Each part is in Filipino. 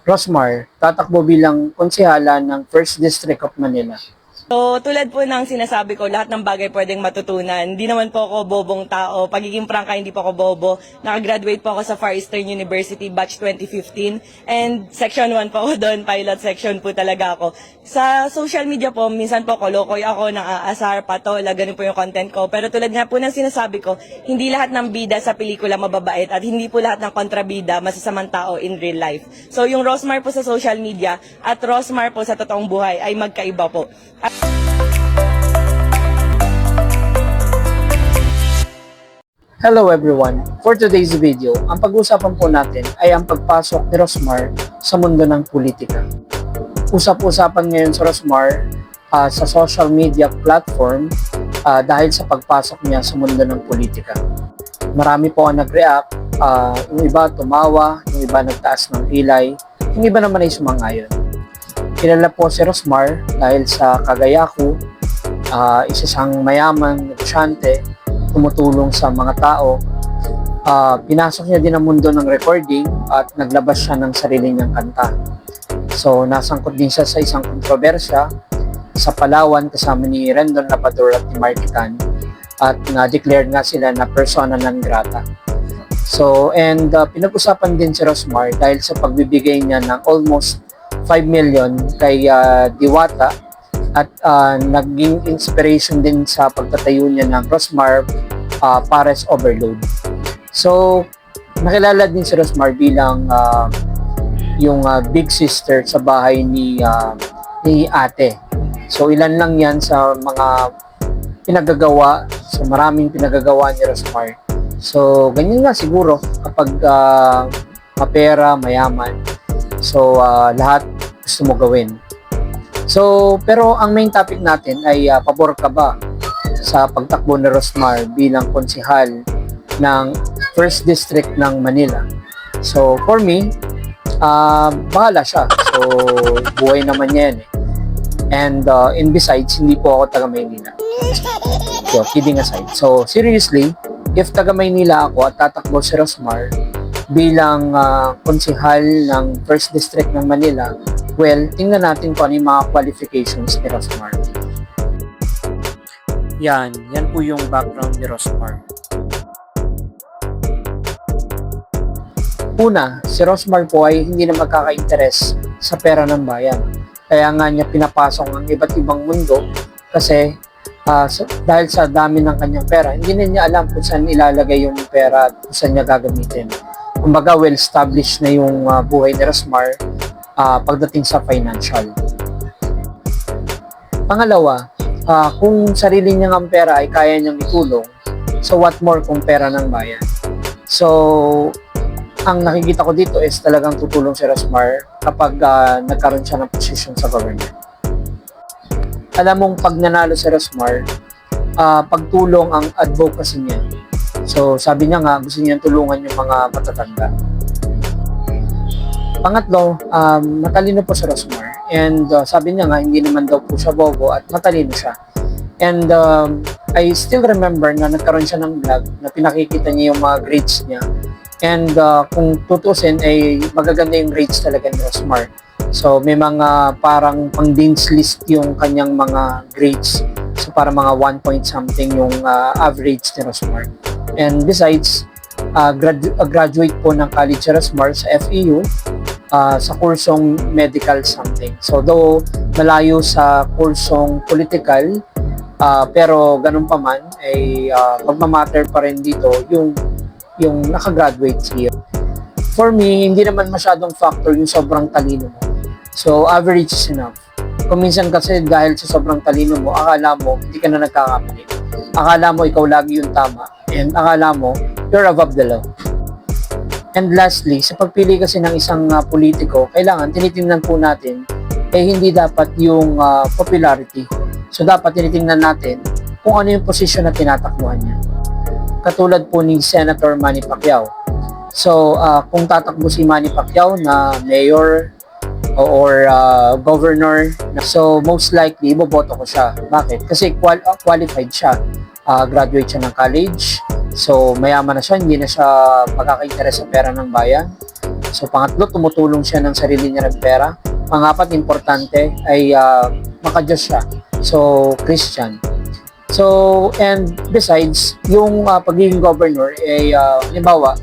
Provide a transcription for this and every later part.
Rosmar, tatakbo bilang konsehala ng First District of Manila. So, tulad po ng sinasabi ko, lahat ng bagay pwedeng matutunan. Hindi naman po ako bobong tao. Pagiging prangka, hindi po ako bobo. Nakagraduate po ako sa Far Eastern University, batch 2015. And section 1 po ako doon, pilot section po talaga ako. Sa social media po, minsan po kolokoy ako, nang-aasar, patola, ganun po yung content ko. Pero tulad nga po ng sinasabi ko, hindi lahat ng bida sa pelikula mababait at hindi po lahat ng kontrabida masasamang tao in real life. So, yung Rosmar po sa social media at Rosmar po sa totoong buhay ay magkaiba po. Hello everyone! For today's video, ang pag-uusapan po natin ay ang pagpasok ni Rosmar sa mundo ng politika. Usap-usapan ngayon sa Rosmar sa social media platform dahil sa pagpasok niya sa mundo ng politika. Marami po ang nag-react, yung iba tumawa, yung iba nagtaas ng kilay, yung iba naman ay sumangayon. Kilala po si Rosmar dahil sa kagaya ko, isa siyang mayamang negosyante, tumutulong sa mga tao. Pinasok niya din ang mundo ng recording at naglabas siya ng sarili niyang kanta. So, nasangkot din siya sa isang kontrobersya sa Palawan kasama ni Rendon Lapador at ni Marquitan at na-declare nga sila na persona non grata. So, and pinag-usapan din si Rosmar dahil sa pagbibigay niya ng almost 5 million kay Diwata at naging inspiration din sa pagtatayo niya ng Rosmar Pares Overload. So, nakilala din si Rosmar bilang yung big sister sa bahay ni ate. So, ilan lang yan sa mga pinagagawa, sa maraming pinagagawa ni Rosmar. So, ganyan nga siguro kapag mapera, mayaman. So, lahat gusto mo gawin. So, pero ang main topic natin ay pabor ka ba sa pagtakbo ni Rosmar bilang konsehal ng First District ng Manila? So, for me, bahala siya. So, buhay naman niya yan eh. And besides, hindi po ako taga Maynila. So, kidding aside. So, seriously, if taga Maynila ako at tatakbo si Rosmar bilang konsehal ng First District ng Manila, well, tingnan natin kung ano yung mga qualifications ni Rosmar. Yan po yung background ni Rosmar. Una, si Rosmar po ay hindi na magkaka-interes sa pera ng bayan. Kaya nga niya pinapasok ang iba't ibang mundo kasi dahil sa dami ng kanyang pera, hindi na niya alam kung saan ilalagay yung pera at kung saan niya gagamitin. Kumbaga, well-established na yung buhay ni Rosmar pagdating sa financial. Pangalawa, kung sarili niyang ang pera ay kaya niyang itulong, so what more kung pera ng bayan? So, ang nakikita ko dito is talagang tutulong si Rosmar kapag nagkaroon siya ng posisyon sa government. Alam mong pag nanalo si Rosmar, pagtulong ang advocacy niya. So, sabi niya nga, gusto niya tulungan yung mga matatanda. Pangatlo, matalino po si Rosmar. And sabi niya nga, hindi naman daw po siya bobo at matalino siya. And I still remember na nagkaroon siya ng vlog na pinakikita niya yung mga grades niya. And kung tutusin, ay magaganda yung grades talaga ni Rosmar. So, may mga parang pang dean's list yung kanyang mga grades. So, para mga 1 point something yung average ni Rosmar. And besides, graduate po ng college si Rosmar sa FEU sa kursong medical something. So, though malayo sa kursong political, pero ganun pa man, ay magmamatter pa rin dito yung nakagraduate siya. For me, hindi naman masyadong factor yung sobrang talino mo. So, average is enough. Kung minsan kasi dahil sa sobrang talino mo, akala mo hindi ka na nagkakamali. Akala mo ikaw lagi yung tama. And akala mo, you're above the law. And lastly, sa pagpili kasi ng isang politiko, kailangan tinitingnan po natin hindi dapat yung popularity. So dapat tinitingnan natin kung ano yung posisyon na tinatakbuhan niya. Katulad po ni Senator Manny Pacquiao. So kung tatakbo si Manny Pacquiao na mayor or governor, so most likely iboboto ko siya. Bakit? Kasi qualified siya. Graduate siya ng college. So, mayaman na siya, hindi na siya magkaka-interes sa pera ng bayan. So pangatlo, tumutulong siya ng sarili niya ng pera. Pangapat, importante ay maka-Diyos siya. So Christian. So and besides, yung pagiging governor ay halimbawa,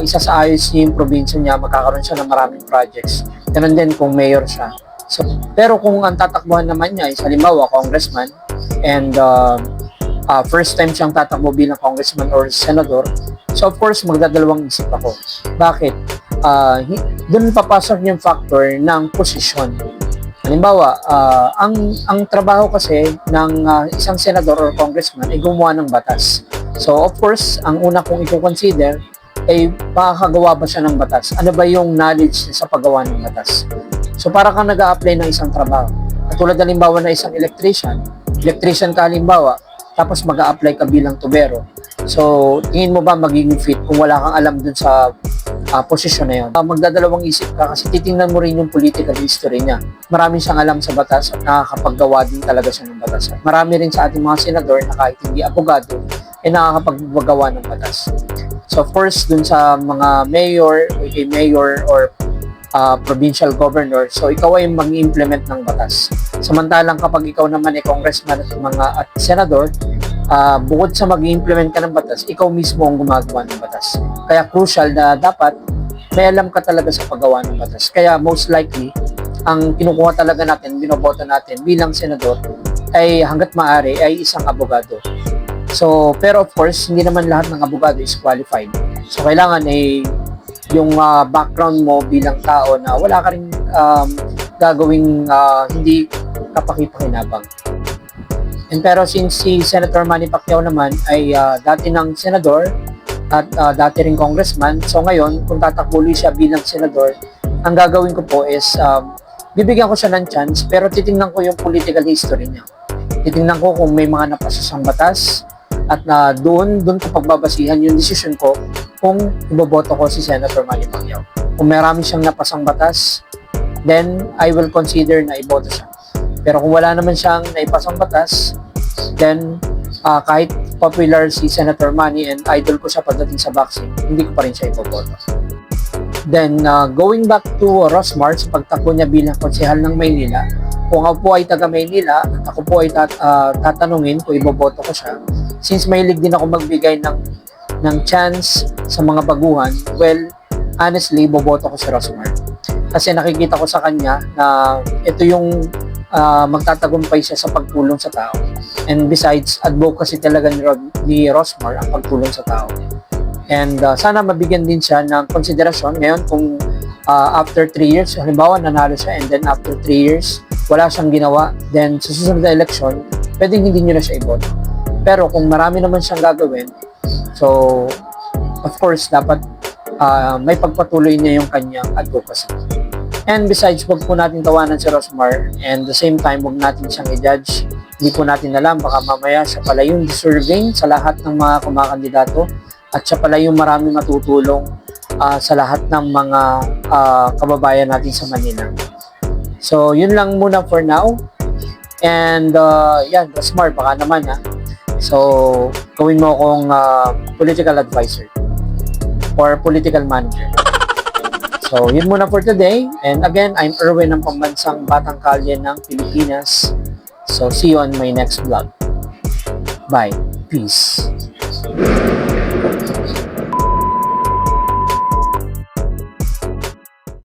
isa sa ayos niya yung probinsya niya, magkakaroon siya ng maraming projects. Ganun din kung mayor siya. So, pero kung ang tatakbuhan naman niya is halimbawa congressman and first time siyang tatakbo bilang congressman or senador, so of course magdadalawang isip ako. Bakit? Doon papasok yung factor ng posisyon. Halimbawa, ang trabaho kasi ng isang senador or congressman ay gumawa ng batas. So of course, ang una kong i-consider ay makakagawa ba siya ng batas? Ano ba yung knowledge sa paggawa ng batas? So para kang nag-a-apply ng isang trabaho. Katulad halimbawa na isang electrician ka halimbawa, tapos mag-a-apply ka bilang tubero. So tingin mo ba magiging fit kung wala kang alam dun sa posisyon na yun? Magdadalawang isip ka kasi titingnan mo rin yung political history niya. Marami siyang alam sa batas at nakakapaggawa din talaga siya ng batas. Marami rin sa ating mga senador na kahit hindi abogado, ay nakakapaggawa ng batas. So of course, dun sa mga mayor or provincial governor, so ikaw ay mag-implement ng batas. Samantalang kapag ikaw naman ay congressman at senador, bukod sa mag-implement ka ng batas, ikaw mismo ang gumagawa ng batas. Kaya crucial na dapat may alam ka talaga sa paggawa ng batas. Kaya most likely, ang kinukuha talaga natin, binoboto natin bilang senador ay hanggat maaari ay isang abogado. So, pero of course, hindi naman lahat ng abogado is qualified. So, kailangan ay yung background mo bilang tao na wala ka rin gagawing hindi kapakipakinabang. And pero since si Senator Manny Pacquiao naman ay dati ng senador at dati ring congressman, so ngayon kung tatakbo siya bilang senador, ang gagawin ko po is bibigyan ko siya ng chance pero titingnan ko yung political history niya. Titingnan ko kung may mga napasasang batas at doon ko pagbabasihan yung decision ko kung iboboto ko si Senator Manny Pacquiao. Kung marami siyang napasang batas, then I will consider na iboto siya. Pero kung wala naman siyang naipasang batas, then kahit popular si Senator Manny and idol ko siya pagdating sa boxing, hindi ko pa rin siya iboboto. Then going back to Rosmar, sa pagtakbo niya bilang konsehal ng Maynila, kung ako po ay taga Maynila at ako po ay tatanungin kung iboboto ko siya, since mahilig din ako magbigay ng chance sa mga baguhan, well, honestly, boboto ko si Rosmar. Kasi nakikita ko sa kanya na ito yung magtatagumpay siya sa pagtulong sa tao. And besides, advocacy talaga ni Rosmar ang pagtulong sa tao. And sana mabigyan din siya ng konsiderasyon. Ngayon, kung after 3 years, halimbawa nanalo siya and then after 3 years, wala siyang ginawa, then sa susunod na election, pwedeng hindi nyo na siya iboto. Pero kung marami naman siyang gagawin, so of course, dapat may pagpatuloy niya yung kanyang advocacy. And besides, huwag po natin tawanan si Rosmar and the same time, huwag natin siyang i-judge. Hindi po natin alam, baka mamaya siya pala yung deserving sa lahat ng mga kumakandidato at siya pala yung marami matutulong sa lahat ng mga kababayan natin sa Manila. So, yun lang muna for now. And yan, Rosmar, baka naman So, gawin mo akong political advisor or political manager. So, yun muna for today. And again, I'm Erwin ng Pambansang Batang Kalye ng Pilipinas. So, see you on my next vlog. Bye. Peace.